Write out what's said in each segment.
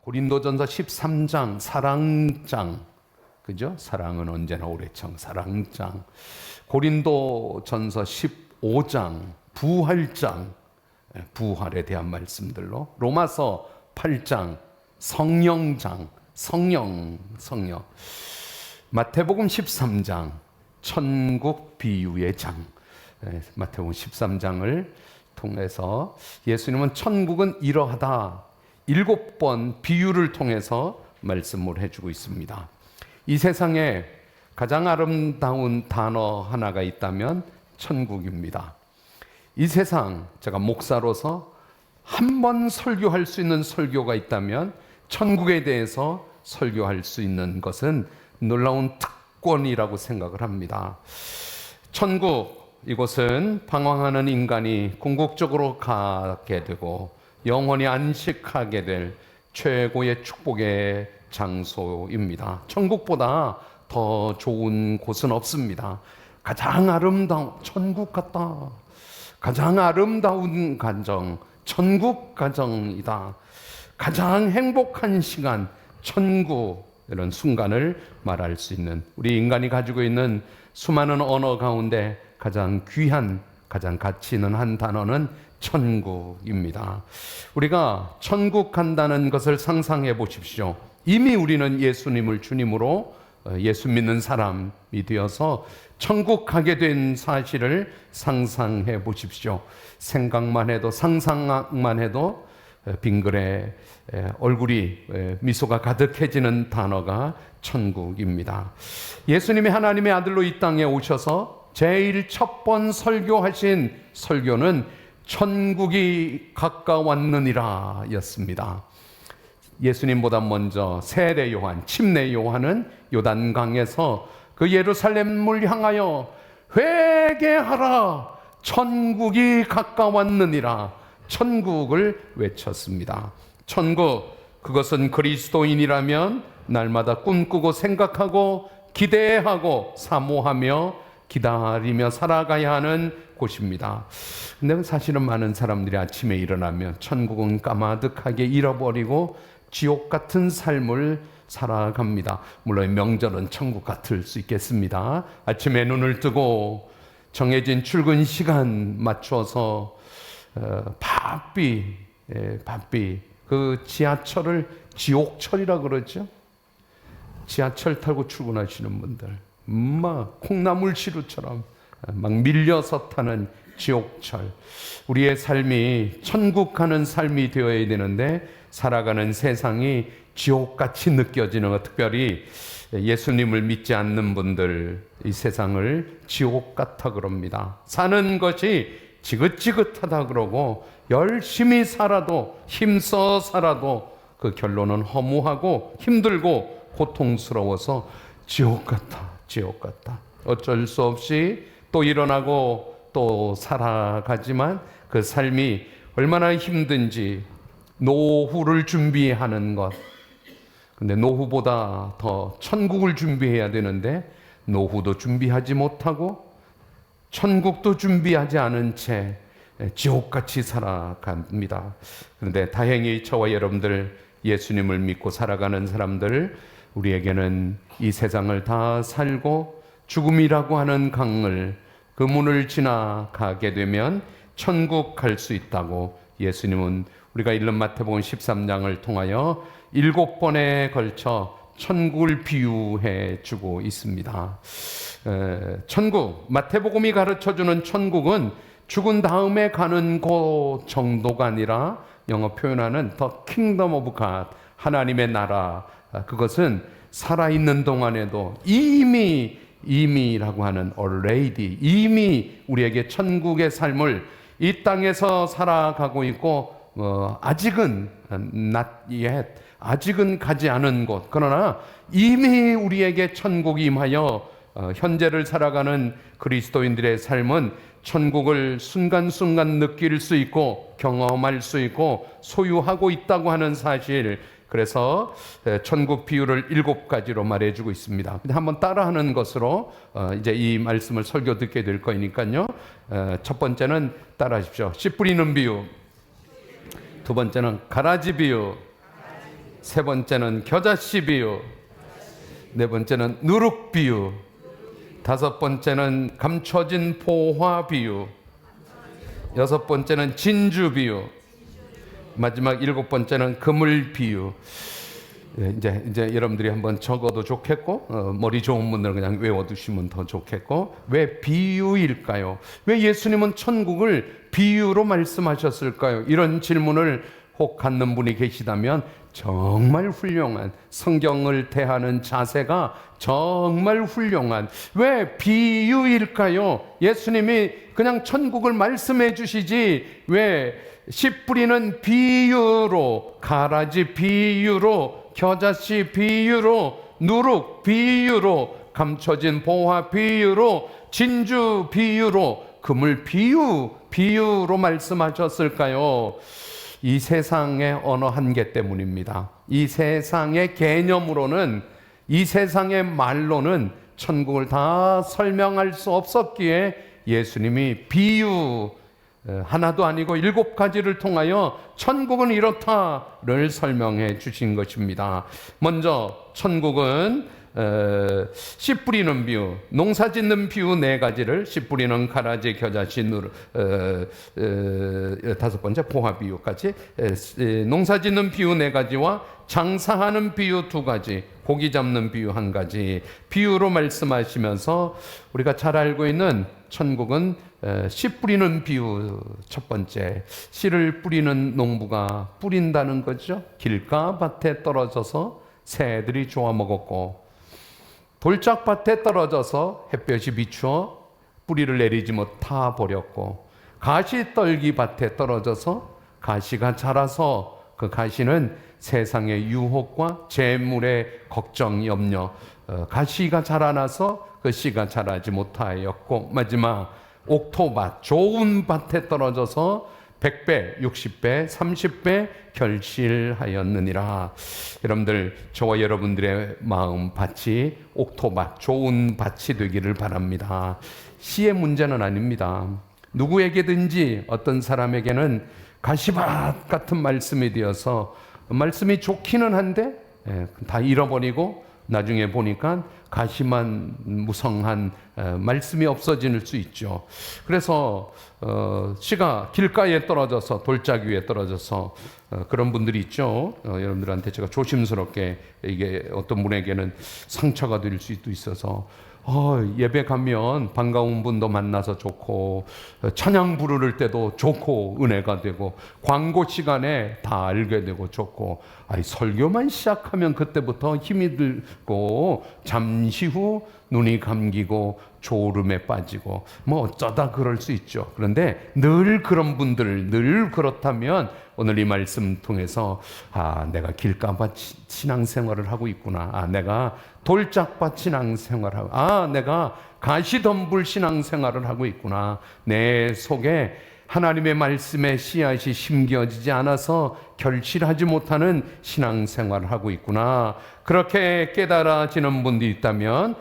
고린도전서 13장 사랑장, 그죠? 사랑은 언제나 오래청 사랑장. 고린도전서 15장 부활장, 부활에 대한 말씀들로. 로마서 8장 성령장, 성령. 마태복음 13장 천국 비유의 장. 마태복음 13장을 통해서 예수님은 천국은 이러하다 7번 비유를 통해서 말씀을 해주고 있습니다. 이 세상에 가장 아름다운 단어 하나가 있다면 천국입니다. 이 세상, 제가 목사로서 한 번 설교할 수 있는 설교가 있다면 천국에 대해서 설교할 수 있는 것은 놀라운 특권이라고 생각을 합니다. 천국, 이곳은 방황하는 인간이 궁극적으로 가게 되고 영원히 안식하게 될 최고의 축복의 장소입니다. 천국보다 더 좋은 곳은 없습니다. 가장 아름다운, 천국 같다. 가장 아름다운 가정, 천국 가정이다. 가장 행복한 시간, 천국, 이런 순간을 말할 수 있는, 우리 인간이 가지고 있는 수많은 언어 가운데 가장 귀한, 가장 가치 있는 한 단어는 천국입니다. 우리가 천국 간다는 것을 상상해 보십시오. 이미 우리는 예수님을 주님으로 예수 믿는 사람이 되어서 천국 가게 된 사실을 상상해 보십시오. 생각만 해도, 상상만 해도 빙그레 얼굴이 미소가 가득해지는 단어가 천국입니다. 예수님이 하나님의 아들로 이 땅에 오셔서 제일 첫 번 설교하신 설교는 천국이 가까웠느니라 였습니다. 예수님보다 먼저 세례 요한, 침례 요한은 요단강에서 그 예루살렘을 향하여 회개하라, 천국이 가까웠느니라, 천국을 외쳤습니다. 천국, 그것은 그리스도인이라면 날마다 꿈꾸고 생각하고 기대하고 사모하며 기다리며 살아가야 하는 곳입니다. 근데 사실은 많은 사람들이 아침에 일어나면 천국은 까마득하게 잃어버리고 지옥 같은 삶을 살아갑니다. 물론 명절은 천국 같을 수 있겠습니다. 아침에 눈을 뜨고 정해진 출근 시간 맞춰서 바삐 그 지하철을 지옥철이라 그러죠. 지하철 타고 출근하시는 분들 막 콩나물 시루처럼 막 밀려서 타는 지옥철. 우리의 삶이 천국 가는 삶이 되어야 되는데 살아가는 세상이 지옥같이 느껴지는 것, 특별히 예수님을 믿지 않는 분들 이 세상을 지옥 같아 그럽니다. 사는 것이 지긋지긋하다 그러고 열심히 살아도, 힘써 살아도 그 결론은 허무하고 힘들고 고통스러워서 지옥 같아, 지옥 같아. 어쩔 수 없이 또 일어나고 또 살아가지만 그 삶이 얼마나 힘든지, 노후를 준비하는 것. 근데 노후보다 더 천국을 준비해야 되는데 노후도 준비하지 못하고 천국도 준비하지 않은 채 지옥같이 살아갑니다. 그런데 다행히 저와 여러분들 예수님을 믿고 살아가는 사람들, 우리에게는 이 세상을 다 살고 죽음이라고 하는 강을, 그 문을 지나가게 되면 천국 갈 수 있다고 예수님은 우리가 읽는 마태복음 13장을 통하여 7번에 걸쳐 천국을 비유해 주고 있습니다. 천국, 마태복음이 가르쳐주는 천국은 죽은 다음에 가는 곳 정도가 아니라 영어 표현하는 The Kingdom of God, 하나님의 나라, 그것은 살아있는 동안에도 이미라고 하는 already, 이미 우리에게 천국의 삶을 이 땅에서 살아가고 있고 아직은 not yet, 아직은 가지 않은 곳, 그러나 이미 우리에게 천국이 임하여 현재를 살아가는 그리스도인들의 삶은 천국을 순간순간 느낄 수 있고 경험할 수 있고 소유하고 있다고 하는 사실, 그래서 천국 비유를 7가지로 말해주고 있습니다. 근데 한번 따라하는 것으로 이제 이 말씀을 설교 듣게 될 거니까요. 첫 번째는 따라하십시오. 씨 뿌리는 비유. 두 번째는 가라지 비유. 세 번째는 겨자씨 비유, 네 번째는 누룩 비유, 다섯 번째는 감춰진 포화 비유, 여섯 번째는 진주 비유, 마지막 일곱 번째는 그물 비유. 이제 여러분들이 한번 적어도 좋겠고, 머리 좋은 분들은 그냥 외워두시면 더 좋겠고. 왜 비유일까요? 왜 예수님은 천국을 비유로 말씀하셨을까요? 이런 질문을 혹 갖는 분이 계시다면 정말 훌륭한, 성경을 대하는 자세가 정말 훌륭한, 왜 비유일까요? 예수님이 그냥 천국을 말씀해 주시지 왜 씨 뿌리는 비유로, 가라지 비유로, 겨자씨 비유로, 누룩 비유로, 감춰진 보화 비유로, 진주 비유로, 그물 비유로 말씀하셨을까요? 이 세상의 언어 한계 때문입니다. 이 세상의 개념으로는, 이 세상의 말로는 천국을 다 설명할 수 없었기에 예수님이 비유 하나도 아니고 7가지를 통하여 천국은 이렇다를 설명해 주신 것입니다. 먼저 천국은 씨 뿌리는 비유, 농사 짓는 비유 4가지를, 씨 뿌리는 가라지, 겨자씨, 누룩, 다섯 번째 포화 비유까지, 농사 짓는 비유 4가지와 장사하는 비유 2가지, 고기 잡는 비유 1가지, 비유로 말씀하시면서 우리가 잘 알고 있는 천국은 씨 뿌리는 비유 첫 번째, 씨를 뿌리는 농부가 뿌린다는 거죠. 길가 밭에 떨어져서 새들이 좋아 먹었고, 돌짝밭에 떨어져서 햇볕이 비추어 뿌리를 내리지 못하 버렸고, 가시떨기 밭에 떨어져서 가시가 자라서 그 가시는 세상의 유혹과 재물의 걱정, 염려, 가시가 자라나서 그 씨가 자라지 못하였고, 마지막 옥토밭, 좋은 밭에 떨어져서 100배, 60배, 30배 결실하였느니라. 여러분들, 저와 여러분들의 마음 밭이 옥토밭, 좋은 밭이 되기를 바랍니다. 씨의 문제는 아닙니다. 누구에게든지 어떤 사람에게는 가시밭 같은 말씀이 되어서 말씀이 좋기는 한데 다 잃어버리고 나중에 보니까 가시만 무성한 말씀이 없어질 수 있죠. 그래서 씨가 길가에 떨어져서, 돌짝 위에 떨어져서 그런 분들이 있죠. 여러분들한테 제가 조심스럽게, 이게 어떤 분에게는 상처가 될 수도 있어서, 예배 가면 반가운 분도 만나서 좋고, 찬양 부를 때도 좋고 은혜가 되고, 광고 시간에 다 알게 되고 좋고, 설교만 시작하면 그때부터 힘이 들고 잠시 후 눈이 감기고 졸음에 빠지고, 뭐 어쩌다 그럴 수 있죠. 그런데 늘 그런 분들, 늘 그렇다면 오늘 이 말씀 통해서 내가 길가밭 신앙생활을 하고 있구나, 내가 돌짝밭 신앙생활을 하고, 내가 가시덤불 신앙생활을 하고 있구나, 내 속에 하나님의 말씀에 씨앗이 심겨지지 않아서 결실하지 못하는 신앙생활을 하고 있구나, 그렇게 깨달아지는 분들이 있다면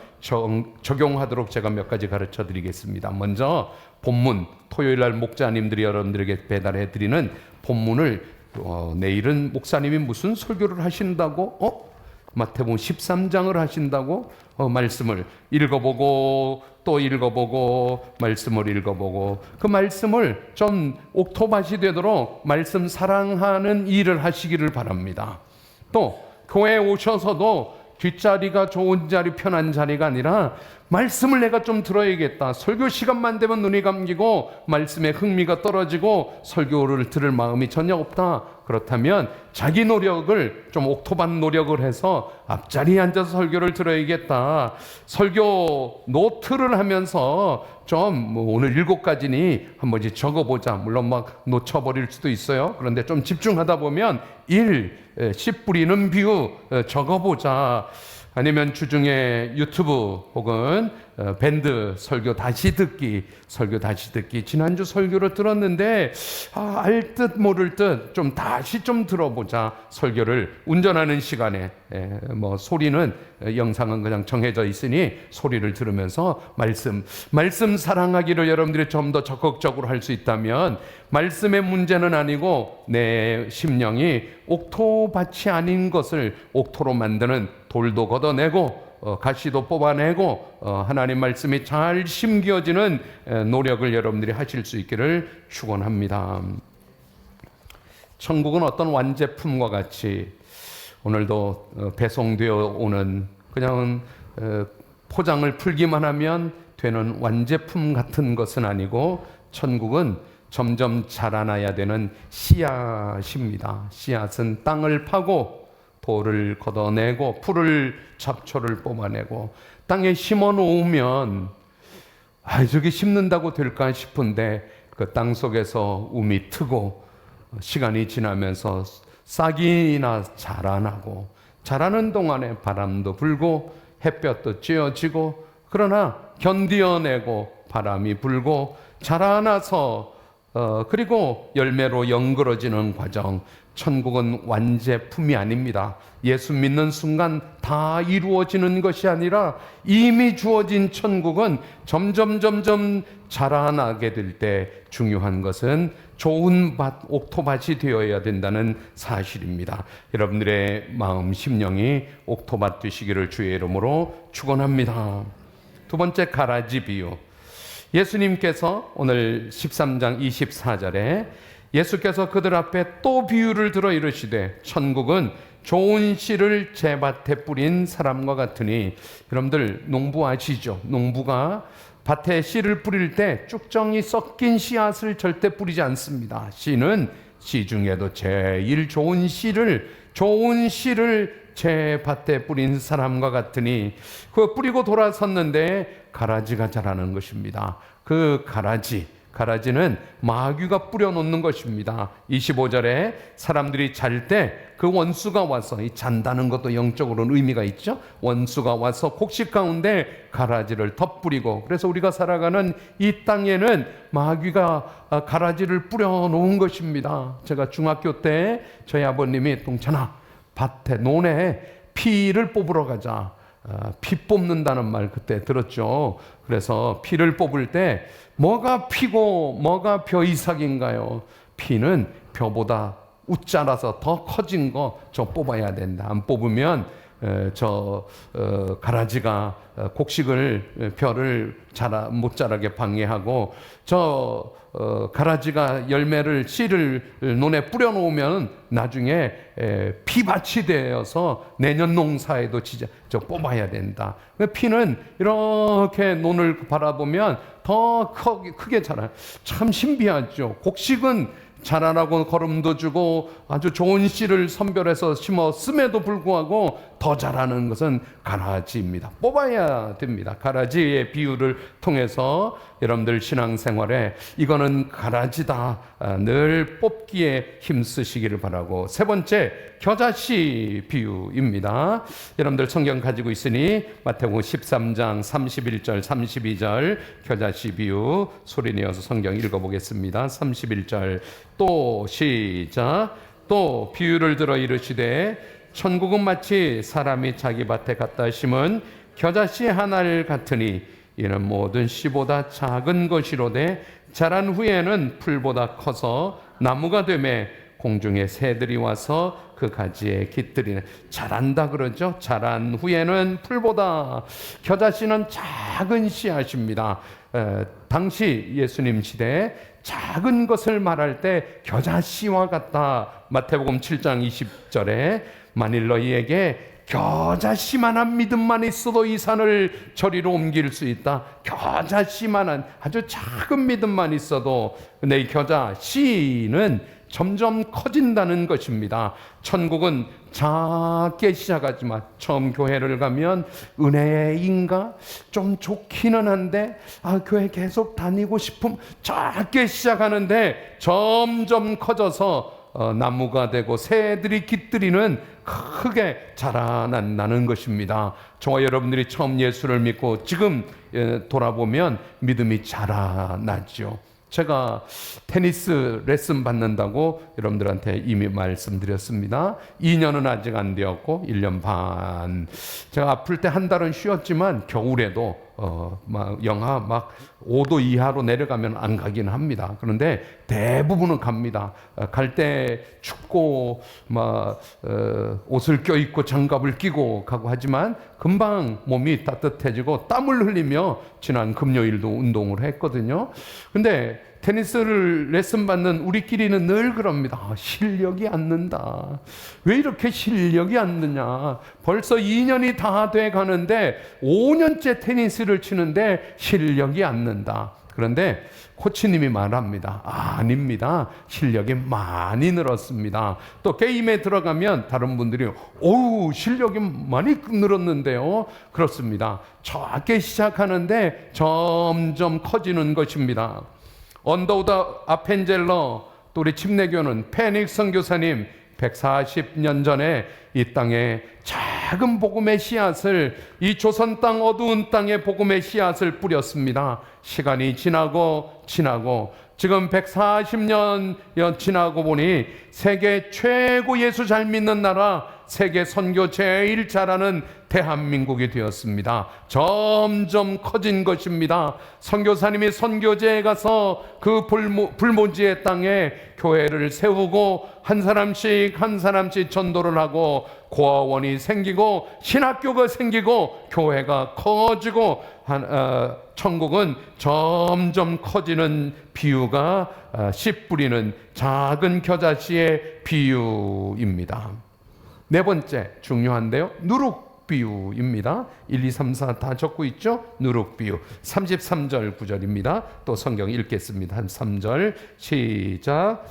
적용하도록 제가 몇 가지 가르쳐 드리겠습니다. 먼저 본문, 토요일날 목자님들이 여러분들에게 배달해 드리는 본문을, 내일은 목사님이 무슨 설교를 하신다고, 마태복음 13장을 하신다고 말씀을 읽어보고 또 읽어보고 말씀을 읽어보고, 그 말씀을 좀 옥토밭이 되도록 말씀 사랑하는 일을 하시기를 바랍니다. 또 교회에 오셔서도 뒷자리가 좋은 자리, 편한 자리가 아니라 말씀을 내가 좀 들어야겠다, 설교 시간만 되면 눈이 감기고 말씀에 흥미가 떨어지고 설교를 들을 마음이 전혀 없다, 그렇다면 자기 노력을 좀, 옥토밭 노력을 해서 앞자리에 앉아서 설교를 들어야겠다, 설교 노트를 하면서 좀 오늘 7가지니 한 번씩 적어보자. 물론 막 놓쳐버릴 수도 있어요. 그런데 좀 집중하다 보면 씨 뿌리는 비유 적어보자. 아니면 주중에 유튜브 혹은 밴드 설교 다시 듣기 지난주 설교를 들었는데 알 듯 모를 듯 좀 다시 좀 들어보자. 설교를 운전하는 시간에 뭐 소리는 영상은 그냥 정해져 있으니 소리를 들으면서 말씀 사랑하기를 여러분들이 좀 더 적극적으로 할 수 있다면, 말씀의 문제는 아니고 내 심령이 옥토밭이 아닌 것을 옥토로 만드는 돌도 걷어내고 가시도 뽑아내고 하나님 말씀이 잘 심겨지는 노력을 여러분들이 하실 수 있기를 축원합니다. 천국은 어떤 완제품과 같이 오늘도 배송되어 오는 그냥 포장을 풀기만 하면 되는 완제품 같은 것은 아니고, 천국은 점점 자라나야 되는 씨앗입니다. 씨앗은 땅을 파고 돌을 걷어내고 풀을 잡초를 뽑아내고 땅에 심어 놓으면 저게 심는다고 될까 싶은데 그 땅 속에서 움이 트고 시간이 지나면서 싹이나 자라나고, 자라는 동안에 바람도 불고 햇볕도 쬐어지고, 그러나 견디어내고 바람이 불고 자라나서 그리고 열매로 연그러지는 과정. 천국은 완제품이 아닙니다. 예수 믿는 순간 다 이루어지는 것이 아니라 이미 주어진 천국은 점점 자라나게 될 때 중요한 것은 좋은 밭, 옥토밭이 되어야 된다는 사실입니다. 여러분들의 마음, 심령이 옥토밭 되시기를 주의 이름으로 축원합니다. 두 번째, 가라지 비유. 예수님께서 오늘 13장 24절에 예수께서 그들 앞에 또 비유를 들어 이르시되, 천국은 좋은 씨를 제 밭에 뿌린 사람과 같으니. 여러분들 농부 아시죠? 농부가 밭에 씨를 뿌릴 때 쭉정이 섞인 씨앗을 절대 뿌리지 않습니다. 씨는 씨 중에도 제일 좋은 씨를 제 밭에 뿌린 사람과 같으니, 그 뿌리고 돌아섰는데 가라지가 자라는 것입니다. 그 가라지는 마귀가 뿌려놓는 것입니다. 25절에 사람들이 잘 때 그 원수가 와서, 이 잔다는 것도 영적으로는 의미가 있죠. 원수가 와서 곡식 가운데 가라지를 덧뿌리고, 그래서 우리가 살아가는 이 땅에는 마귀가 가라지를 뿌려놓은 것입니다. 제가 중학교 때 저희 아버님이 동찬아, 밭에 논에 피를 뽑으러 가자. 피 뽑는다는 말 그때 들었죠. 그래서 피를 뽑을 때 뭐가 피고 뭐가 벼이삭인가요? 피는 벼보다 웃자라서 더 커진 거 저 뽑아야 된다. 안 뽑으면 가라지가 곡식을 벼를 못 자라게 방해하고, 가라지가 열매를 씨를 논에 뿌려놓으면 나중에 피밭이 되어서 내년 농사에도 저 뽑아야 된다. 피는 이렇게 논을 바라보면 더 크게 자라요. 참 신비하죠. 곡식은 자라라고 거름도 주고 아주 좋은 씨를 선별해서 심었음에도 불구하고 더 자라는 것은 가라지입니다. 뽑아야 됩니다. 가라지의 비유를 통해서 여러분들 신앙생활에 이거는 가라지다, 늘 뽑기에 힘쓰시기를 바라고. 세 번째, 겨자씨 비유입니다. 여러분들 성경 가지고 있으니 마태복음 13장 31절 32절 겨자씨 비유 소리 내어서 성경 읽어보겠습니다. 31절 또 시작. 또 비유를 들어 이르시되, 천국은 마치 사람이 자기 밭에 갖다 심은 겨자씨 하나를 같으니, 이는 모든 씨보다 작은 것이로되 자란 후에는 풀보다 커서 나무가 되매 공중의 새들이 와서 그 가지에 깃들이네. 자란다 그러죠. 자란 후에는 풀보다. 겨자씨는 작은 씨앗입니다. 당시 예수님 시대에 작은 것을 말할 때 겨자씨와 같다. 마태복음 7장 20절에 만일 너희에게 겨자씨만한 믿음만 있어도 이 산을 저리로 옮길 수 있다. 겨자씨만한 아주 작은 믿음만 있어도. 근데 이 겨자씨는 점점 커진다는 것입니다. 천국은 작게 시작하지만 처음 교회를 가면 은혜의 인가 좀 좋기는 한데 교회 계속 다니고 싶음 작게 시작하는데 점점 커져서 나무가 되고 새들이 깃들이는 크게 자라난다는 것입니다. 저와 여러분들이 처음 예수를 믿고 지금 돌아보면 믿음이 자라나죠. 제가 테니스 레슨 받는다고 여러분들한테 이미 말씀드렸습니다. 2년은 아직 안 되었고 1년 반. 제가 아플 때 한 달은 쉬었지만 겨울에도 막 영하 막 5도 이하로 내려가면 안 가긴 합니다. 그런데 대부분은 갑니다. 갈 때 춥고 막 옷을 껴입고 장갑을 끼고 가고 하지만 금방 몸이 따뜻해지고 땀을 흘리며 지난 금요일도 운동을 했거든요. 근데 테니스를 레슨 받는 우리끼리는 늘 그럽니다. 실력이 안 는다. 왜 이렇게 실력이 안 느냐. 벌써 2년이 다 돼 가는데 5년째 테니스를 치는데 실력이 안 는다. 그런데 코치님이 말합니다. 아닙니다. 실력이 많이 늘었습니다. 또 게임에 들어가면 다른 분들이 오우 실력이 많이 늘었는데요. 그렇습니다. 작게 시작하는데 점점 커지는 것입니다. 언더우드 아펜젤러 또 우리 침례교는 페닉 선교사님 140년 전에 이 땅에 작은 복음의 씨앗을 이 조선 땅 어두운 땅에 복음의 씨앗을 뿌렸습니다. 시간이 지나고 지금 140년 지나고 보니 세계 최고 예수 잘 믿는 나라, 세계 선교 제일 잘하는 대한민국이 되었습니다. 점점 커진 것입니다. 선교사님이 선교제에 가서 그 불모지의 땅에 교회를 세우고 한 사람씩 전도를 하고 고아원이 생기고 신학교가 생기고 교회가 커지고 천국은 점점 커지는 비유가 씨 뿌리는 작은 겨자씨의 비유입니다. 네 번째 중요한데요. 누룩 비유입니다. 1, 2, 3, 4 다 적고 있죠? 누룩 비유 33절 9절입니다. 또 성경 읽겠습니다. 한 3절 시작.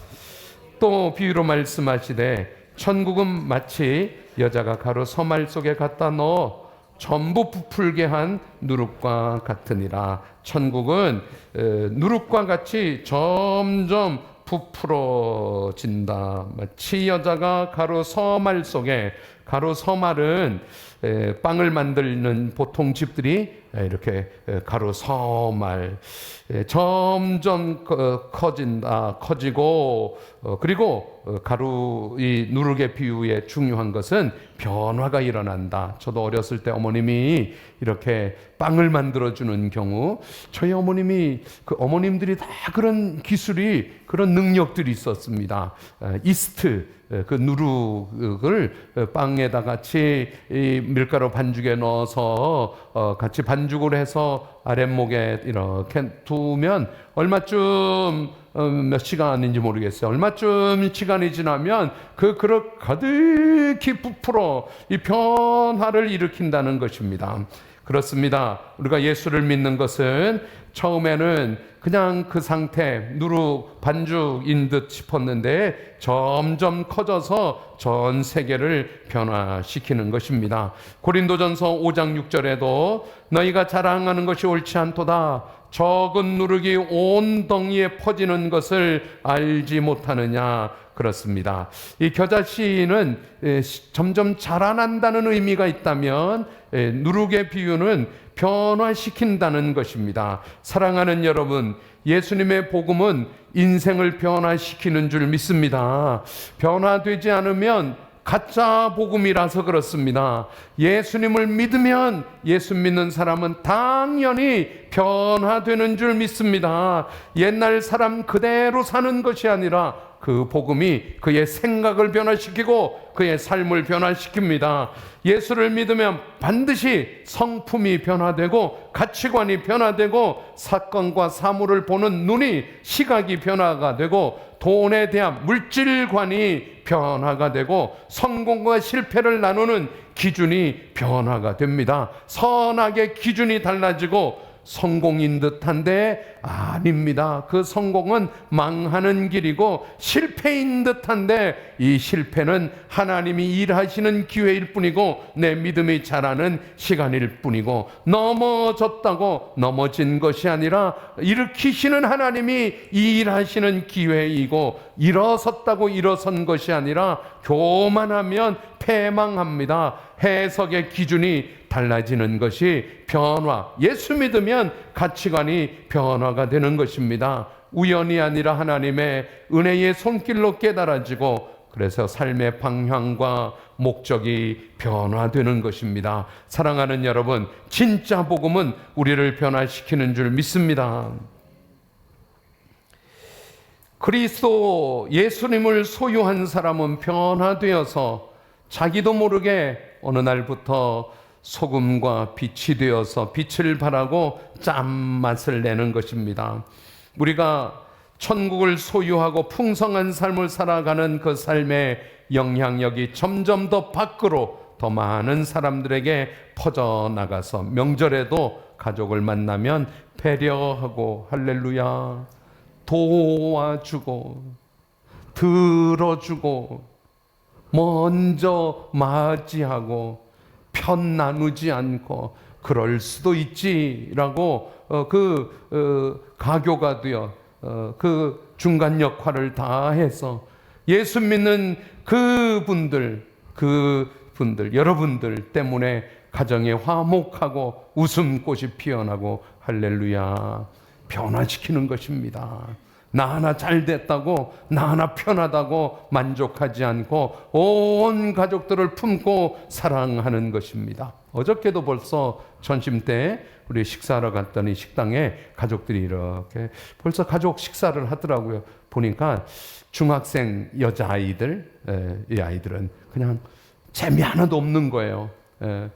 또 비유로 말씀하시되 천국은 마치 여자가 가루 서말 속에 갖다 넣어 전부 부풀게 한 누룩과 같으니라. 천국은 누룩과 같이 점점 부풀어진다. 마치 여자가 가루 서말 속에, 가루 서말은 빵을 만드는 보통 집들이 이렇게 가루 서말 점점 커지고 그리고 가루 이 누룩의 비유의 중요한 것은 변화가 일어난다. 저도 어렸을 때 어머님이 이렇게 빵을 만들어주는 경우 저희 어머님이 그 어머님들이 다 그런 기술이 그런 능력들이 있었습니다. 이스트 그 누룩을 빵에다 같이 이 밀가루 반죽에 넣어서 같이 반죽을 해서 아랫목에 이렇게 두면 얼마쯤 몇 시간인지 모르겠어요. 얼마쯤 시간이 지나면 그 그릇 가득히 부풀어 이 변화를 일으킨다는 것입니다. 그렇습니다. 우리가 예수를 믿는 것은 처음에는 그냥 그 상태 누룩 반죽인 듯 싶었는데 점점 커져서 전 세계를 변화시키는 것입니다. 고린도전서 5장 6절에도 너희가 자랑하는 것이 옳지 않도다. 적은 누룩이 온 덩이에 퍼지는 것을 알지 못하느냐. 그렇습니다. 이 겨자씨는 점점 자라난다는 의미가 있다면 누룩의 비유는 변화시킨다는 것입니다. 사랑하는 여러분, 예수님의 복음은 인생을 변화시키는 줄 믿습니다. 변화되지 않으면 가짜 복음이라서 그렇습니다. 예수님을 믿으면 예수 믿는 사람은 당연히 변화되는 줄 믿습니다. 옛날 사람 그대로 사는 것이 아니라 그 복음이 그의 생각을 변화시키고 그의 삶을 변화시킵니다. 예수를 믿으면 반드시 성품이 변화되고 가치관이 변화되고 사건과 사물을 보는 눈이 시각이 변화가 되고 돈에 대한 물질관이 변화가 되고 성공과 실패를 나누는 기준이 변화가 됩니다. 선악의 기준이 달라지고 성공인 듯한데 아닙니다. 그 성공은 망하는 길이고 실패인 듯한데 이 실패는 하나님이 일하시는 기회일 뿐이고 내 믿음이 자라는 시간일 뿐이고, 넘어졌다고 넘어진 것이 아니라 일으키시는 하나님이 일하시는 기회이고, 일어섰다고 일어선 것이 아니라 교만하면 패망합니다. 해석의 기준이 달라지는 것이 변화, 예수 믿으면 가치관이 변화가 되는 것입니다. 우연이 아니라 하나님의 은혜의 손길로 깨달아지고, 그래서 삶의 방향과 목적이 변화되는 것입니다. 사랑하는 여러분, 진짜 복음은 우리를 변화시키는 줄 믿습니다. 그리스도 예수님을 소유한 사람은 변화되어서 자기도 모르게 어느 날부터 소금과 빛이 되어서 빛을 발하고 짠맛을 내는 것입니다. 우리가 천국을 소유하고 풍성한 삶을 살아가는 그 삶의 영향력이 점점 더 밖으로 더 많은 사람들에게 퍼져나가서 명절에도 가족을 만나면 배려하고 할렐루야, 도와주고 들어주고 먼저 맞이하고 편 나누지 않고 그럴 수도 있지라고 가교가 되어 그 중간 역할을 다 해서 예수 믿는 그분들 여러분들 때문에 가정에 화목하고 웃음꽃이 피어나고 할렐루야 변화시키는 것입니다. 나 하나 잘 됐다고, 나 하나 편하다고 만족하지 않고 온 가족들을 품고 사랑하는 것입니다. 어저께도 벌써 전심 때 우리 식사하러 갔더니 식당에 가족들이 이렇게 벌써 가족 식사를 하더라고요. 보니까 중학생 여자아이들, 이 아이들은 그냥 재미 하나도 없는 거예요.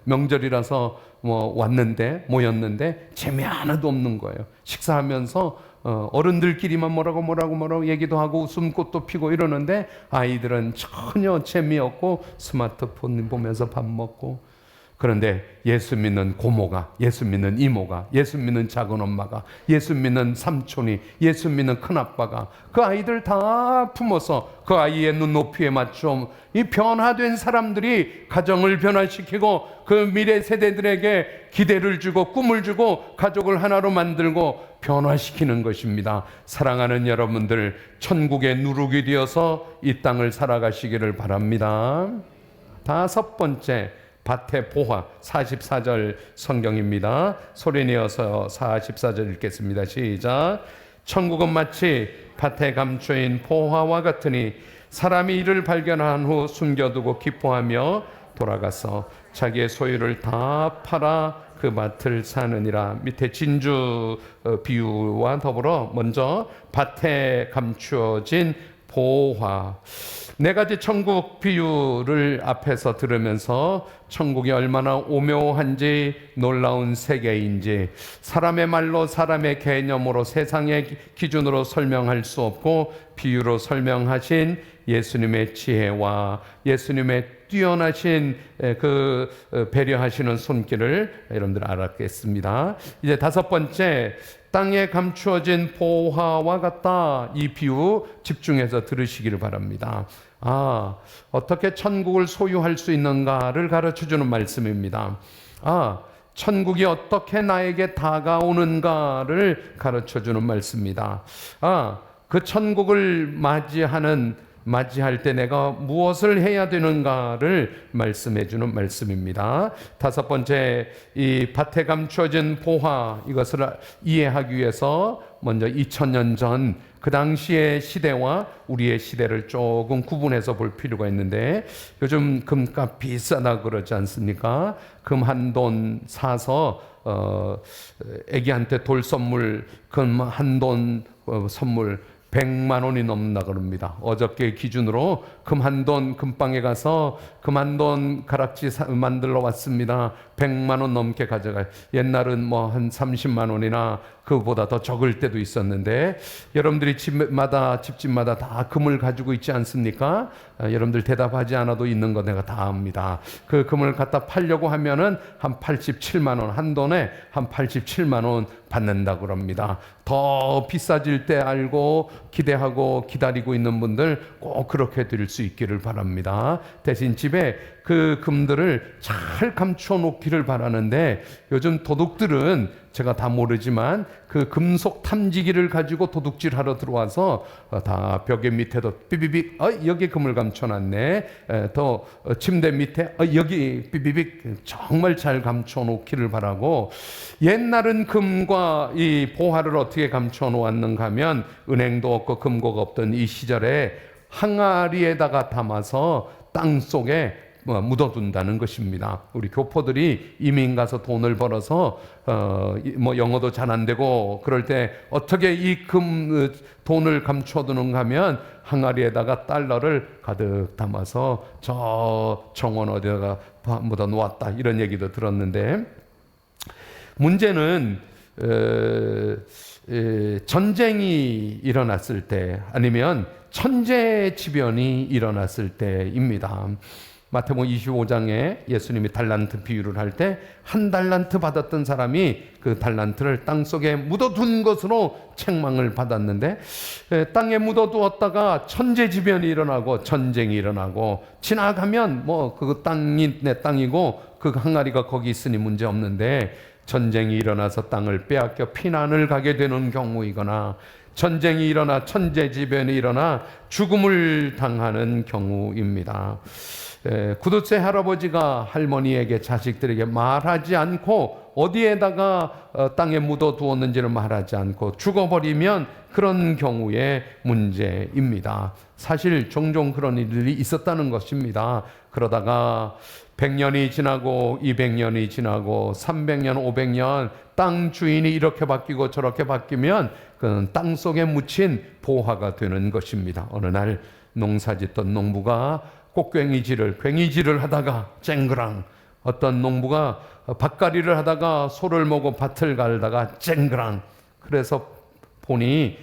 명절이라서 모였는데 재미 하나도 없는 거예요. 식사하면서 어른들끼리만 뭐라고 얘기도 하고 웃음꽃도 피고 이러는데 아이들은 전혀 재미없고 스마트폰 보면서 밥 먹고. 그런데 예수 믿는 고모가, 예수 믿는 이모가, 예수 믿는 작은 엄마가, 예수 믿는 삼촌이, 예수 믿는 큰아빠가 그 아이들 다 품어서 그 아이의 눈높이에 맞춰 이 변화된 사람들이 가정을 변화시키고 그 미래 세대들에게 기대를 주고 꿈을 주고 가족을 하나로 만들고 변화시키는 것입니다. 사랑하는 여러분들, 천국의 누룩이 되어서 이 땅을 살아가시기를 바랍니다. 다섯 번째, 밭의 보화, 44절 성경입니다. 소리내어서 44절 읽겠습니다. 시작. 천국은 마치 밭에 감춰인 보화와 같으니 사람이 이를 발견한 후 숨겨두고 기뻐하며 돌아가서 자기의 소유를 다 팔아 그 밭을 사느니라. 밑에 진주 비유와 더불어 먼저 밭에 감추어진 보화, 네 가지 천국 비유를 앞에서 들으면서 천국이 얼마나 오묘한지 놀라운 세계인지 사람의 말로 사람의 개념으로 세상의 기준으로 설명할 수 없고 비유로 설명하신 예수님의 지혜와 예수님의 뛰어나신 그 배려하시는 손길을 여러분들 알았겠습니다. 이제 다섯 번째, 땅에 감추어진 보화와 같다. 이 비유 집중해서 들으시기를 바랍니다. 어떻게 천국을 소유할 수 있는가를 가르쳐주는 말씀입니다. 천국이 어떻게 나에게 다가오는가를 가르쳐주는 말씀입니다. 그 천국을 맞이할 때 내가 무엇을 해야 되는가를 말씀해 주는 말씀입니다. 다섯 번째, 이 밭에 감춰진 보화, 이것을 이해하기 위해서 먼저 2000년 전 그 당시의 시대와 우리의 시대를 조금 구분해서 볼 필요가 있는데, 요즘 금값 비싸다 그러지 않습니까? 금 한 돈 사서 애기한테 돌 선물, 금 한 돈 선물 100만 원이 넘나 그럽니다. 어저께 기준으로 금방에 가서 금 한 돈 가락지 만들러 왔습니다. 100만 원 넘게 가져가요. 옛날은 뭐 한 30만 원이나 그보다 더 적을 때도 있었는데, 여러분들이 집집마다 다 금을 가지고 있지 않습니까? 여러분들 대답하지 않아도 있는 거 내가 다 압니다. 그 금을 갖다 팔려고 하면은 한 87만 원, 한 돈에 한 87만 원 받는다고 합니다. 더 비싸질 때 알고 기대하고 기다리고 있는 분들 꼭 그렇게 드릴 수 있기를 바랍니다. 대신 집에 그 금들을 잘 감춰 놓기를 바라는데, 요즘 도둑들은 제가 다 모르지만 그 금속 탐지기를 가지고 도둑질하러 들어와서 다 벽에 밑에도 삐비빅 여기 금을 감춰놨네, 또 침대 밑에 여기 삐비빅, 정말 잘 감춰 놓기를 바라고, 옛날은 금과 이 보화를 어떻게 감춰 놓았는가 하면, 은행도 없고 금고가 없던 이 시절에 항아리에다가 담아서 땅 속에 묻어둔다는 것입니다. 우리 교포들이 이민 가서 돈을 벌어서 뭐 영어도 잘 안 되고 그럴 때 어떻게 이 돈을 감춰두는가 하면, 항아리에다가 달러를 가득 담아서 저 정원 어디다가 묻어 놓았다, 이런 얘기도 들었는데, 문제는 전쟁이 일어났을 때, 아니면 천재지변이 일어났을 때입니다. 마태복음 25장에 예수님이 달란트 비유를 할 때, 한 달란트 받았던 사람이 그 달란트를 땅속에 묻어둔 것으로 책망을 받았는데, 땅에 묻어두었다가 천재지변이 일어나고 전쟁이 일어나고, 지나가면 뭐 그 땅이 내 땅이고 그 항아리가 거기 있으니 문제 없는데, 전쟁이 일어나서 땅을 빼앗겨 피난을 가게 되는 경우이거나, 전쟁이 일어나 천재지변이 일어나 죽음을 당하는 경우입니다. 구두쇠 할아버지가 할머니에게 자식들에게 말하지 않고, 어디에다가 땅에 묻어 두었는지를 말하지 않고 죽어버리면 그런 경우의 문제입니다. 사실 종종 그런 일들이 있었다는 것입니다. 그러다가 100년이 지나고 200년이 지나고 300년, 500년 땅 주인이 이렇게 바뀌고 저렇게 바뀌면 그건 땅 속에 묻힌 보화가 되는 것입니다. 어느 날 농사짓던 농부가 괭이질을 하다가 쨍그랑, 어떤 농부가 밭갈이를 하다가 소를 모고 밭을 갈다가 쨍그랑, 그래서 보니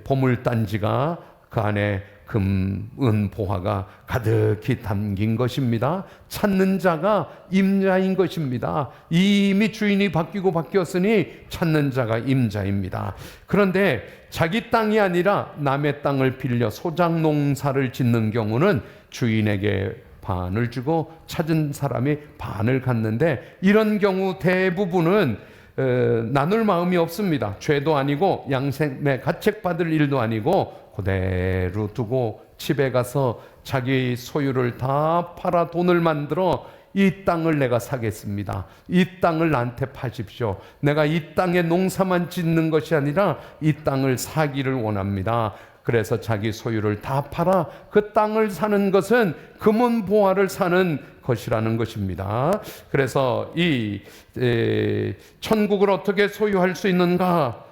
보물단지가 그 안에 금, 은, 보화가 가득히 담긴 것입니다. 찾는 자가 임자인 것입니다. 이미 주인이 바뀌었으니 찾는 자가 임자입니다. 그런데 자기 땅이 아니라 남의 땅을 빌려 소작 농사를 짓는 경우는 주인에게 반을 주고 찾은 사람이 반을 갖는데, 이런 경우 대부분은 나눌 마음이 없습니다. 죄도 아니고 양생의 가책받을 일도 아니고 그대로 두고 집에 가서 자기 소유를 다 팔아 돈을 만들어, 이 땅을 내가 사겠습니다, 이 땅을 나한테 파십시오, 내가 이 땅에 농사만 짓는 것이 아니라 이 땅을 사기를 원합니다. 그래서 자기 소유를 다 팔아 그 땅을 사는 것은 금은 보화를 사는 것이라는 것입니다. 그래서 이 천국을 어떻게 소유할 수 있는가?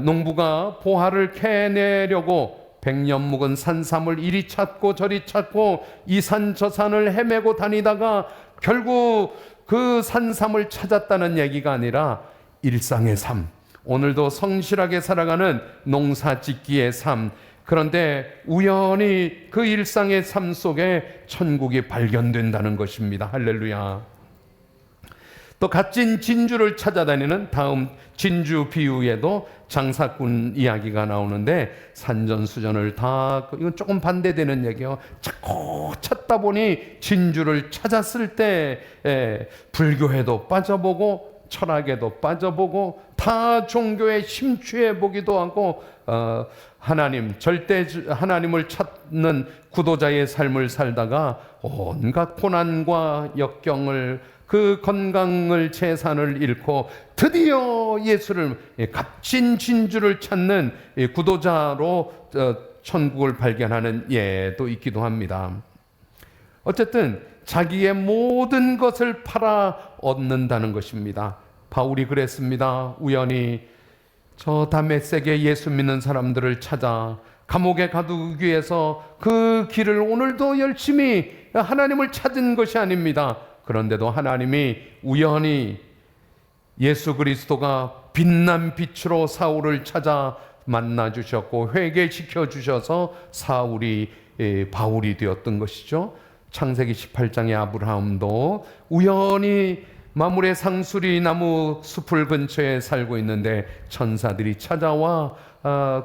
농부가 보화를 캐내려고 100년 묵은 산삼을 이리 찾고 저리 찾고 이 산 저 산을 헤매고 다니다가 결국 그 산삼을 찾았다는 얘기가 아니라 일상의 삶, 오늘도 성실하게 살아가는 농사짓기의 삶, 그런데 우연히 그 일상의 삶 속에 천국이 발견된다는 것입니다. 할렐루야. 또 값진 진주를 찾아다니는 다음 진주 비유에도 장사꾼 이야기가 나오는데, 산전수전을 다, 이건 조금 반대되는 얘기예요. 자꾸 찾다 보니 진주를 찾았을 때 불교에도 빠져보고 철학에도 빠져보고 타 종교에 심취해 보기도 하고, 하나님, 절대 하나님을 찾는 구도자의 삶을 살다가 온갖 고난과 역경을, 그 건강을, 재산을 잃고 드디어 예수를, 값진 진주를 찾는 구도자로 천국을 발견하는 예도 있기도 합니다. 어쨌든 자기의 모든 것을 팔아 얻는다는 것입니다. 바울이 그랬습니다. 우연히 저 다메섹에 예수 믿는 사람들을 찾아 감옥에 가두기 위해서 그 길을 오늘도 열심히 하나님을 찾은 것이 아닙니다. 그런데도 하나님이 우연히 예수 그리스도가 빛난 빛으로 사울을 찾아 만나 주셨고 회개시켜 주셔서 사울이 바울이 되었던 것이죠. 창세기 18장의 아브라함도 우연히 마물의 상수리 나무 숲을 근처에 살고 있는데 천사들이 찾아와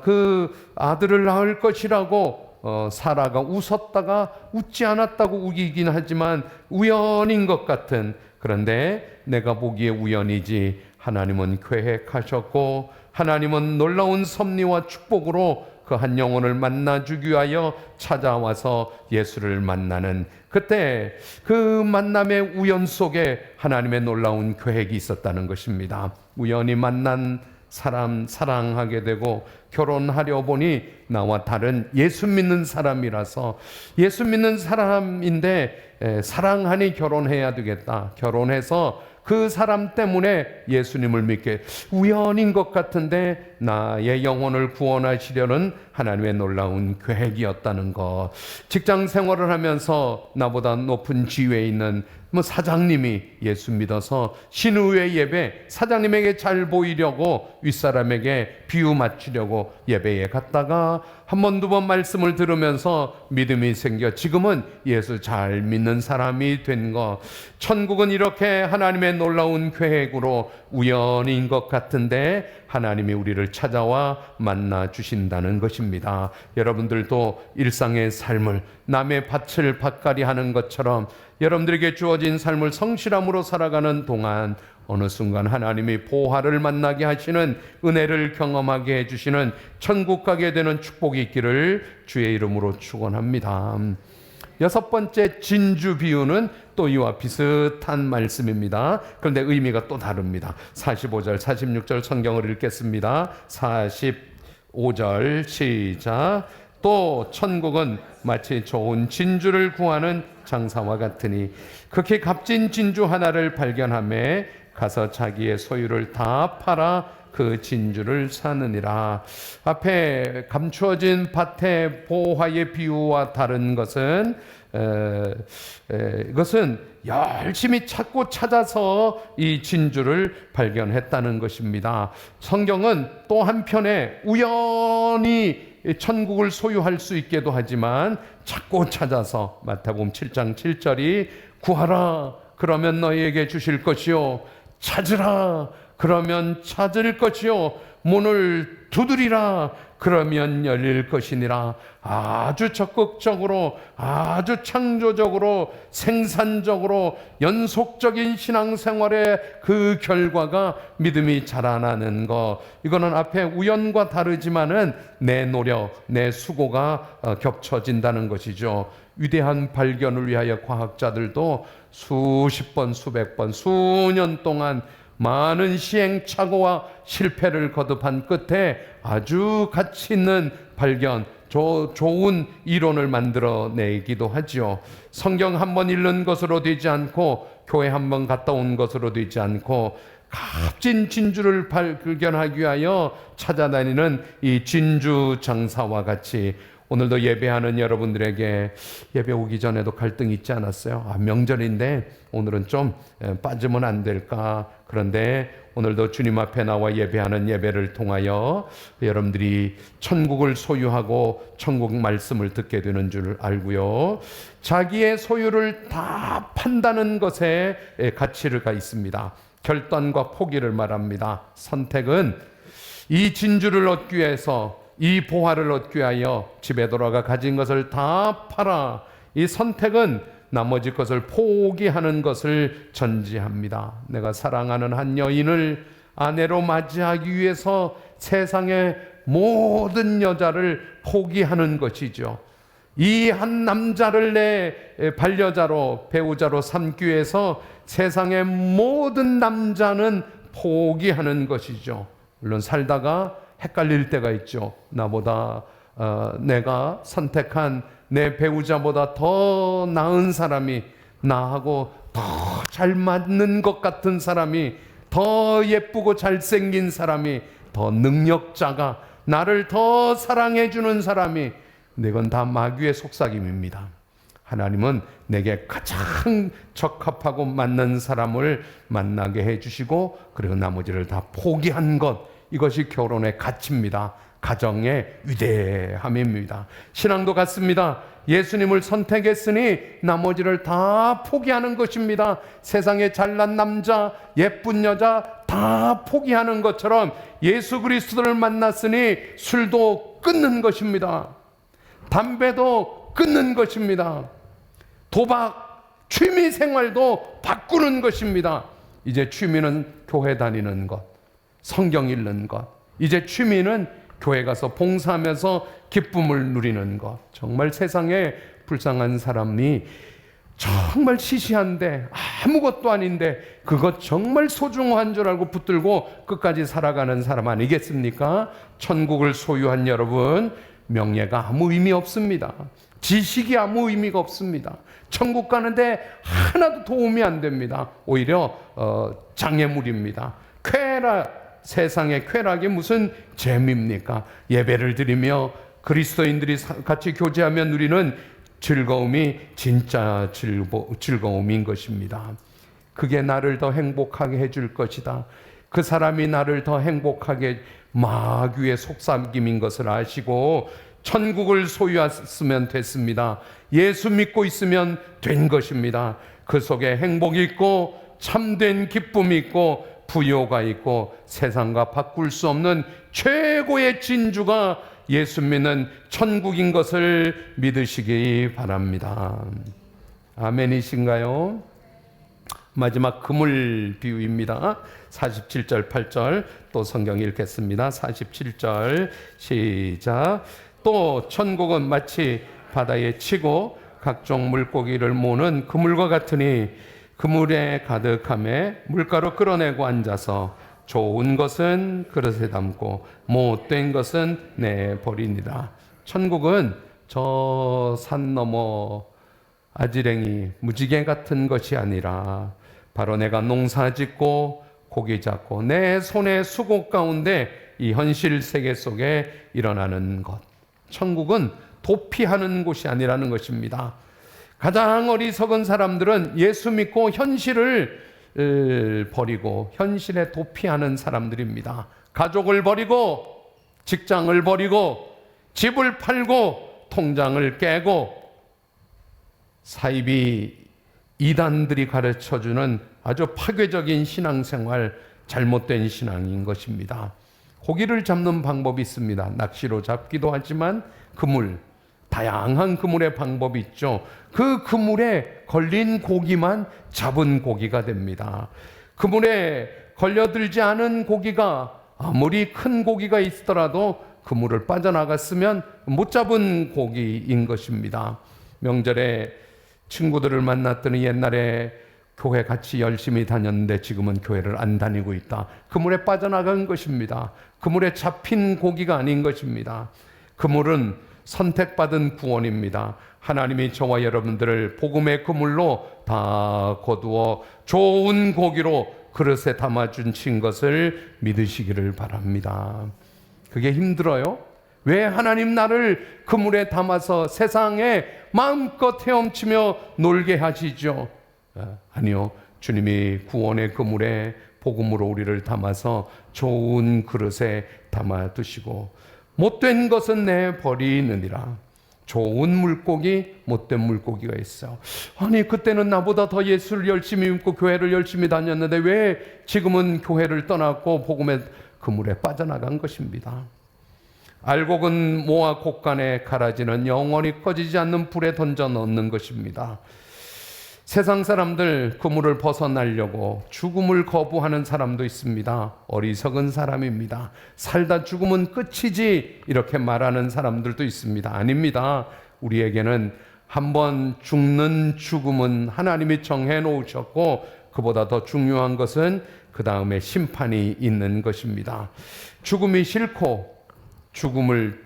그 아들을 낳을 것이라고 사라가 웃었다가 웃지 않았다고 우기긴 하지만 우연인 것 같은, 그런데 내가 보기에 우연이지 하나님은 계획하셨고 하나님은 놀라운 섭리와 축복으로 그 한 영혼을 만나주기 위하여 찾아와서 예수를 만나는, 그때 그 만남의 우연 속에 하나님의 놀라운 계획이 있었다는 것입니다. 우연히 만난 사람 사랑하게 되고 결혼하려 보니 나와 다른 예수 믿는 사람이라서, 예수 믿는 사람인데 사랑하니 결혼해야 되겠다, 결혼해서 그 사람 때문에 예수님을 믿게, 우연인 것 같은데 나의 영혼을 구원하시려는 하나님의 놀라운 계획이었다는 것. 직장 생활을 하면서 나보다 높은 지위에 있는 사장님이 예수 믿어서 신우회 예배 사장님에게 잘 보이려고 윗사람에게 비유 맞추려고 예배에 갔다가 한 번, 두 번 말씀을 들으면서 믿음이 생겨 지금은 예수 잘 믿는 사람이 된 것. 천국은 이렇게 하나님의 놀라운 계획으로 우연인 것 같은데 하나님이 우리를 찾아와 만나 주신다는 것입니다. 여러분들도 일상의 삶을 남의 밭을 밭갈이 하는 것처럼 여러분들에게 주어진 삶을 성실함으로 살아가는 동안 어느 순간 하나님이 보화를 만나게 하시는, 은혜를 경험하게 해주시는, 천국 가게 되는 축복이 있기를 주의 이름으로 축원합니다. 여섯 번째 진주 비유는 또 이와 비슷한 말씀입니다. 그런데 의미가 또 다릅니다. 45절 46절 성경을 읽겠습니다. 45절 시작. 또 천국은 마치 좋은 진주를 구하는 장사와 같으니 극히 값진 진주 하나를 발견하매 가서 자기의 소유를 다 팔아 그 진주를 사느니라. 앞에 감추어진 밭의 보화의 비유와 다른 것은 이것은 열심히 찾고 찾아서 이 진주를 발견했다는 것입니다. 성경은 또 한편에 우연히 천국을 소유할 수 있게도 하지만 찾고 찾아서, 마태복음 7장 7절이 구하라 그러면 너희에게 주실 것이요, 찾으라 그러면 찾을 것이요, 문을 두드리라 그러면 열릴 것이니라. 아주 적극적으로, 아주 창조적으로, 생산적으로 연속적인 신앙생활의 그 결과가 믿음이 자라나는 것. 이거는 앞에 우연과 다르지만은 내 노력, 내 수고가 겹쳐진다는 것이죠. 위대한 발견을 위하여 과학자들도 수십 번, 수백 번, 수년 동안 많은 시행착오와 실패를 거듭한 끝에 아주 가치 있는 발견, 좋은 이론을 만들어내기도 하지요. 성경 한 번 읽는 것으로 되지 않고 교회 한 번 갔다 온 것으로 되지 않고 값진 진주를 발견하기 위하여 찾아다니는 이 진주 장사와 같이 오늘도 예배하는 여러분들에게 예배 오기 전에도 갈등이 있지 않았어요? 명절인데 오늘은 좀 빠지면 안 될까? 그런데 오늘도 주님 앞에 나와 예배하는 예배를 통하여 여러분들이 천국을 소유하고 천국 말씀을 듣게 되는 줄 알고요. 자기의 소유를 다 판다는 것에 가치가 있습니다. 결단과 포기를 말합니다. 선택은 이 진주를 얻기 위해서, 이 보화를 얻기 위하여 집에 돌아가 가진 것을 다 팔아. 이 선택은 나머지 것을 포기하는 것을 전제합니다. 내가 사랑하는 한 여인을 아내로 맞이하기 위해서 세상의 모든 여자를 포기하는 것이죠. 이 한 남자를 내 반려자로, 배우자로 삼기 위해서 세상의 모든 남자는 포기하는 것이죠. 물론 살다가 헷갈릴 때가 있죠. 나보다 내가 선택한 내 배우자보다 더 나은 사람이, 나하고 더 잘 맞는 것 같은 사람이, 더 예쁘고 잘생긴 사람이, 더 능력자가, 나를 더 사랑해 주는 사람이, 이건 다 마귀의 속삭임입니다. 하나님은 내게 가장 적합하고 맞는 사람을 만나게 해주시고, 그리고 나머지를 다 포기한 것, 이것이 결혼의 가치입니다. 가정의 위대함입니다. 신앙도 같습니다. 예수님을 선택했으니 나머지를 다 포기하는 것입니다. 세상에 잘난 남자, 예쁜 여자 다 포기하는 것처럼 예수 그리스도를 만났으니 술도 끊는 것입니다. 담배도 끊는 것입니다. 도박, 취미 생활도 바꾸는 것입니다. 이제 취미는 교회 다니는 것, 성경 읽는 것. 이제 취미는 교회 가서 봉사하면서 기쁨을 누리는 것. 정말 세상에 불쌍한 사람이 정말 시시한데 아무것도 아닌데 그것 정말 소중한 줄 알고 붙들고 끝까지 살아가는 사람 아니겠습니까? 천국을 소유한 여러분, 명예가 아무 의미 없습니다. 지식이 아무 의미가 없습니다. 천국 가는데 하나도 도움이 안 됩니다. 오히려 장애물입니다. 세상의 쾌락이 무슨 재미입니까? 예배를 드리며 그리스도인들이 같이 교제하며 누리는 즐거움이 진짜 즐거움인 것입니다. 그게 나를 더 행복하게 해줄 것이다. 그 사람이 나를 더 행복하게, 마귀의 속삭임인 것을 아시고 천국을 소유했으면 됐습니다. 예수 믿고 있으면 된 것입니다. 그 속에 행복이 있고 참된 기쁨이 있고 부요가 있고 세상과 바꿀 수 없는 최고의 진주가 예수 믿는 천국인 것을 믿으시기 바랍니다. 아멘이신가요? 마지막 그물 비유입니다. 47절 8절 또 성경 읽겠습니다. 47절 시작. 또 천국은 마치 바다에 치고 각종 물고기를 모으는 그물과 같으니 그물에 가득함에 물가로 끌어내고 앉아서 좋은 것은 그릇에 담고 못된 것은 내버리니라. 천국은 저 산 너머 아지랭이 무지개 같은 것이 아니라 바로 내가 농사 짓고 고기 잡고 내 손의 수고 가운데 이 현실 세계 속에 일어나는 것. 천국은 도피하는 곳이 아니라는 것입니다. 가장 어리석은 사람들은 예수 믿고 현실을 버리고 현실에 도피하는 사람들입니다. 가족을 버리고 직장을 버리고 집을 팔고 통장을 깨고 사이비 이단들이 가르쳐주는 아주 파괴적인 신앙생활, 잘못된 신앙인 것입니다. 고기를 잡는 방법이 있습니다. 낚시로 잡기도 하지만 그물, 다양한 그물의 방법이 있죠. 그 그물에 걸린 고기만 잡은 고기가 됩니다. 그물에 걸려들지 않은 고기가 아무리 큰 고기가 있더라도 그물을 빠져나갔으면 못 잡은 고기인 것입니다. 명절에 친구들을 만났더니 옛날에 교회 같이 열심히 다녔는데 지금은 교회를 안 다니고 있다. 그물에 빠져나간 것입니다. 그물에 잡힌 고기가 아닌 것입니다. 그물은 선택받은 구원입니다. 하나님이 저와 여러분들을 복음의 그물로 다 거두어 좋은 고기로 그릇에 담아준 친 것을 믿으시기를 바랍니다. 그게 힘들어요? 왜 하나님 나를 그물에 담아서 세상에 마음껏 헤엄치며 놀게 하시죠? 아니요. 주님이 구원의 그물에 복음으로 우리를 담아서 좋은 그릇에 담아 두시고 못된 것은 내버리느니라. 좋은 물고기, 못된 물고기가 있어. 아니 그때는 나보다 더 예수를 열심히 믿고 교회를 열심히 다녔는데 왜 지금은 교회를 떠났고 복음의 그물에 빠져나간 것입니다. 알곡은 모아 곡간에 갈아지는 영원히 꺼지지 않는 불에 던져 넣는 것입니다. 세상 사람들 그물을 벗어나려고 죽음을 거부하는 사람도 있습니다. 어리석은 사람입니다. 살다 죽으면 끝이지 이렇게 말하는 사람들도 있습니다. 아닙니다. 우리에게는 한번 죽는 죽음은 하나님이 정해 놓으셨고 그보다 더 중요한 것은 그 다음에 심판이 있는 것입니다. 죽음이 싫고 죽음을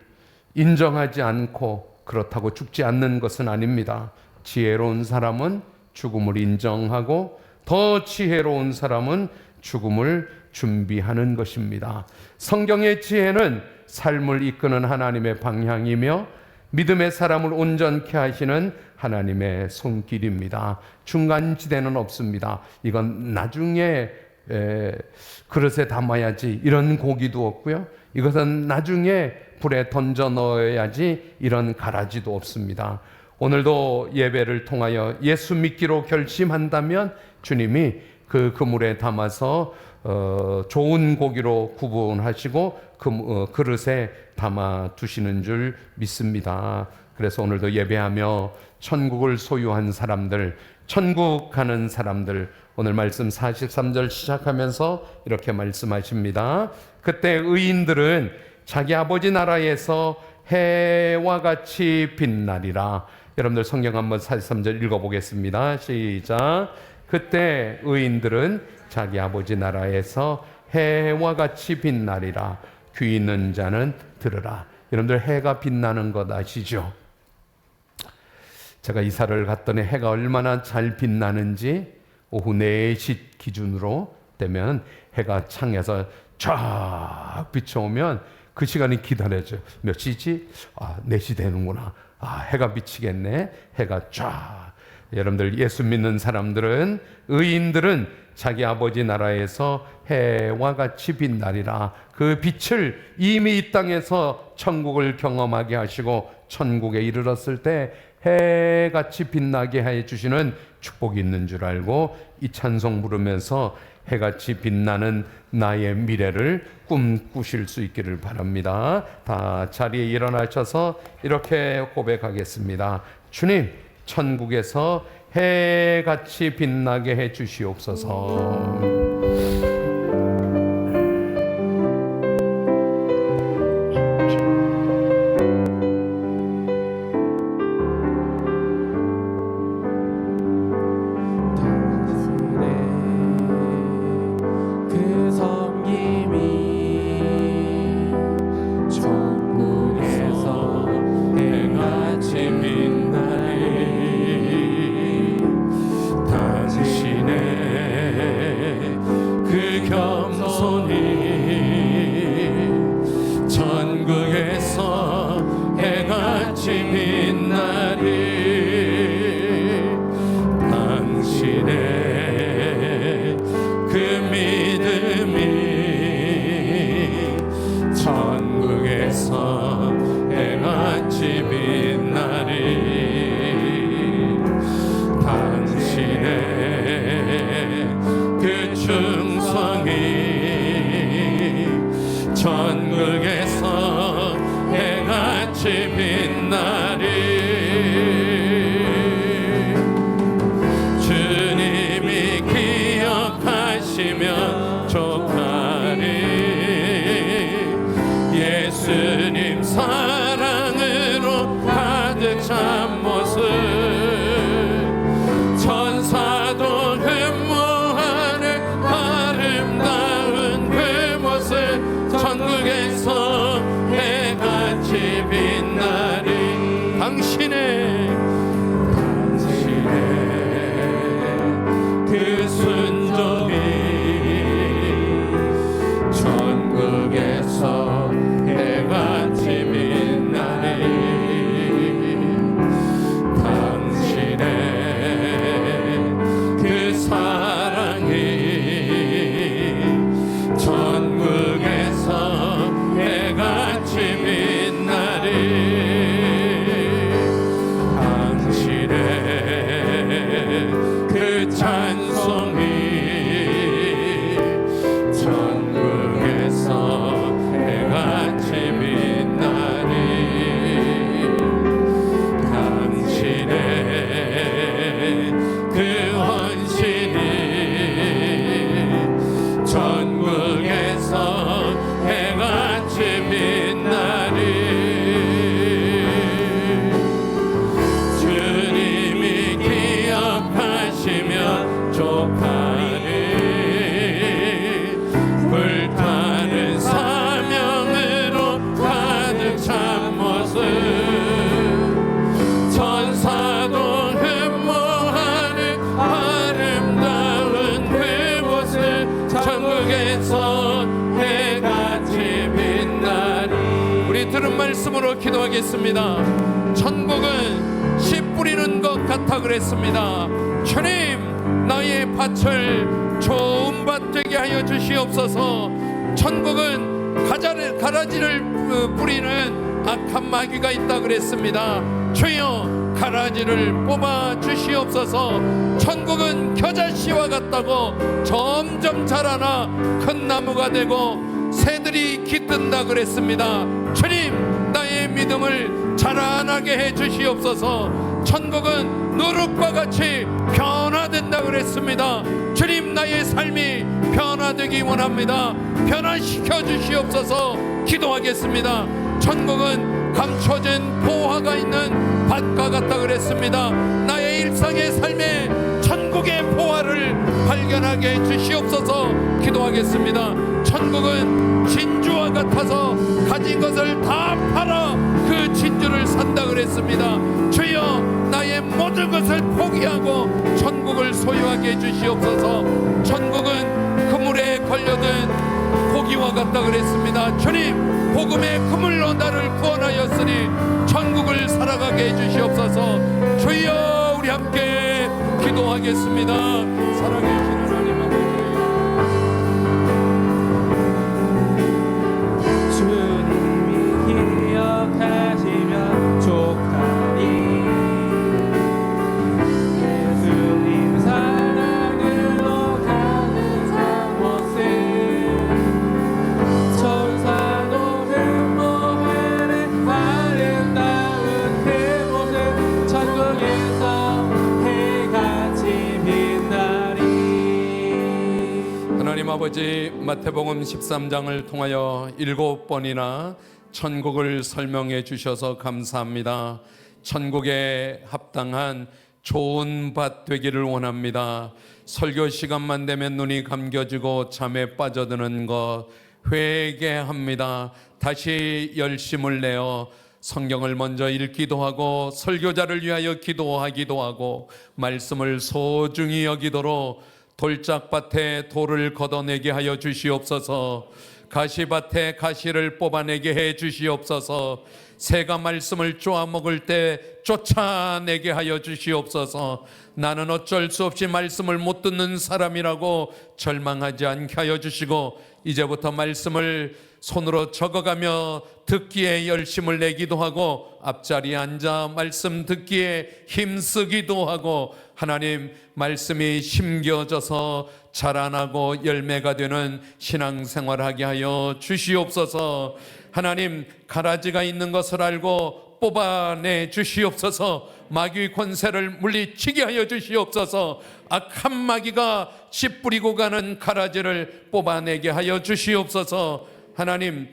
인정하지 않고 그렇다고 죽지 않는 것은 아닙니다. 지혜로운 사람은 죽음을 인정하고 더 지혜로운 사람은 죽음을 준비하는 것입니다. 성경의 지혜는 삶을 이끄는 하나님의 방향이며 믿음의 사람을 온전케 하시는 하나님의 손길입니다. 중간지대는 없습니다. 이건 나중에 그릇에 담아야지 이런 고기도 없고요. 이것은 나중에 불에 던져 넣어야지 이런 가라지도 없습니다. 오늘도 예배를 통하여 예수 믿기로 결심한다면 주님이 그 그물에 담아서 좋은 고기로 구분하시고 그릇에 담아 두시는 줄 믿습니다. 그래서 오늘도 예배하며 천국을 소유한 사람들, 천국 가는 사람들, 오늘 말씀 43절 시작하면서 이렇게 말씀하십니다. 그때 의인들은 자기 아버지 나라에서 해와 같이 빛나리라. 여러분들 성경 한번 43절 읽어보겠습니다. 시작. 그때 의인들은 자기 아버지 나라에서 해와 같이 빛나리라. 귀 있는 자는 들으라. 여러분들 해가 빛나는 것 아시죠? 제가 이사를 갔더니 해가 얼마나 잘 빛나는지 오후 4시 기준으로 되면 해가 창에서 쫙 비춰오면 그 시간이 기다려져요. 몇 시지? 4시 되는구나. 해가 비치겠네. 해가 쫙. 여러분들 예수 믿는 사람들은, 의인들은 자기 아버지 나라에서 해와 같이 빛나리라. 그 빛을 이미 이 땅에서 천국을 경험하게 하시고 천국에 이르렀을 때 해같이 빛나게 해 주시는 축복이 있는 줄 알고 이 찬송 부르면서 해같이 빛나는 나의 미래를 꿈꾸실 수 있기를 바랍니다. 다 자리에 일어나셔서 이렇게 고백하겠습니다. 주님, 천국에서 해같이 빛나게 해 주시옵소서. 그런 말씀으로 기도하겠습니다. 천국은 씨 뿌리는 것 같아 그랬습니다. 주님, 나의 밭을 좋은 밭 되게 하여 주시옵소서. 천국은 가라지를 뿌리는 악한 마귀가 있다 그랬습니다. 주여, 가라지를 뽑아 주시옵소서. 천국은 겨자씨와 같다고 점점 자라나 큰 나무가 되고 새들이 깃든다 그랬습니다. 주님, 나의 믿음을 자라나게 해 주시옵소서. 천국은 누룩과 같이 변화된다 그랬습니다. 주님, 나의 삶이 변화되기 원합니다. 변화시켜 주시옵소서. 기도하겠습니다. 천국은 감춰진 보화가 있는 밭과 같다 그랬습니다. 나의 일상의 삶에 천국의 보화를 발견하게 해 주시옵소서. 기도하겠습니다. 천국은 진주와 같아서 가진 것을 다 팔아 그 진주를 산다 그랬습니다. 주여, 나의 모든 것을 포기하고 천국을 소유하게 해 주시옵소서. 천국은 그물에 걸려든 고기와 같다 그랬습니다. 주님, 복음의 그물로 나를 구원하였으니 천국을 살아가게 해주시옵소서. 주여, 우리 함께 기도하겠습니다. 살아계신 하나님 아버지, 주님이 기억하시면 족하니 예수님 사랑으로 가는 삶옷을 천사도 흠모하는 아름다운 그 모습 천국에서 해같이 빛나리. 하나님 아버지, 마태복음 13장을 통하여 7번이나 천국을 설명해 주셔서 감사합니다. 천국에 합당한 좋은 밭 되기를 원합니다. 설교 시간만 되면 눈이 감겨지고 잠에 빠져드는 것 회개합니다. 다시 열심을 내어 성경을 먼저 읽기도 하고 설교자를 위하여 기도하기도 하고 말씀을 소중히 여기도록 돌짝밭에 돌을 걷어내게 하여 주시옵소서. 가시밭에 가시를 뽑아내게 해 주시옵소서. 새가 말씀을 쪼아 먹을 때 쫓아내게 하여 주시옵소서. 나는 어쩔 수 없이 말씀을 못 듣는 사람이라고 절망하지 않게 하여 주시고, 이제부터 말씀을 손으로 적어가며 듣기에 열심을 내기도 하고 앞자리에 앉아 말씀 듣기에 힘쓰기도 하고, 하나님 말씀이 심겨져서 자라나고 열매가 되는 신앙생활하게 하여 주시옵소서. 하나님, 가라지가 있는 것을 알고 뽑아내 주시옵소서. 마귀의 권세를 물리치게 하여 주시옵소서. 악한 마귀가 씨 뿌리고 가는 가라지를 뽑아내게 하여 주시옵소서. 하나님,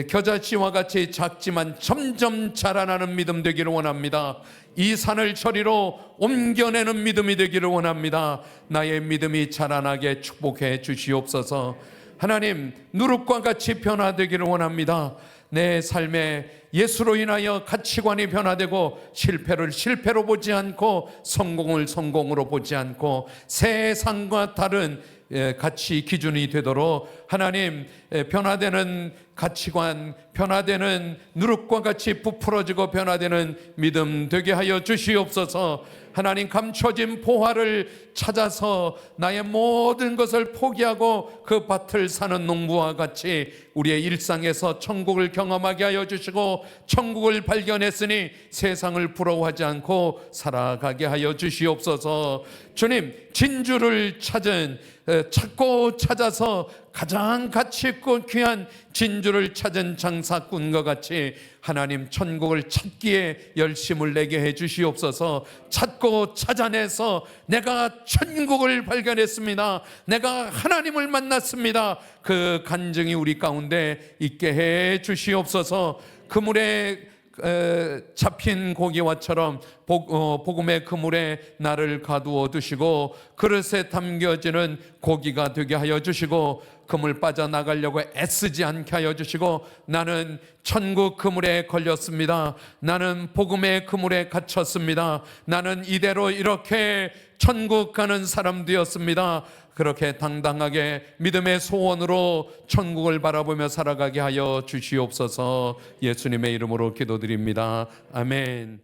겨자씨와 같이 작지만 점점 자라나는 믿음 되기를 원합니다. 이 산을 저리로 옮겨내는 믿음이 되기를 원합니다. 나의 믿음이 자라나게 축복해 주시옵소서. 하나님, 누룩과 같이 변화되기를 원합니다. 내 삶에 예수로 인하여 가치관이 변화되고 실패를 실패로 보지 않고 성공을 성공으로 보지 않고 세상과 다른 가치 기준이 되도록 하나님, 변화되는 가치관, 변화되는 누룩과 같이 부풀어지고 변화되는 믿음 되게 하여 주시옵소서. 하나님, 감춰진 보화를 찾아서 나의 모든 것을 포기하고 그 밭을 사는 농부와 같이 우리의 일상에서 천국을 경험하게 하여 주시고, 천국을 발견했으니 세상을 부러워하지 않고 살아가게 하여 주시옵소서. 주님, 진주를 찾고 찾아서 가장 가치 있고 귀한 진주를 찾은 장사꾼과 같이 하나님, 천국을 찾기에 열심을 내게 해 주시옵소서. 찾고 찾아내서 내가 천국을 발견했습니다, 내가 하나님을 만났습니다, 그 간증이 우리 가운데 있게 해 주시옵소서. 그물에 잡힌 고기와처럼 복음의 그물에 나를 가두어 두시고 그릇에 담겨지는 고기가 되게 하여 주시고, 그물 빠져나가려고 애쓰지 않게 하여 주시고, 나는 천국 그물에 걸렸습니다. 나는 복음의 그물에 갇혔습니다. 나는 이대로 이렇게 천국 가는 사람 되었습니다. 그렇게 당당하게 믿음의 소원으로 천국을 바라보며 살아가게 하여 주시옵소서. 예수님의 이름으로 기도드립니다. 아멘.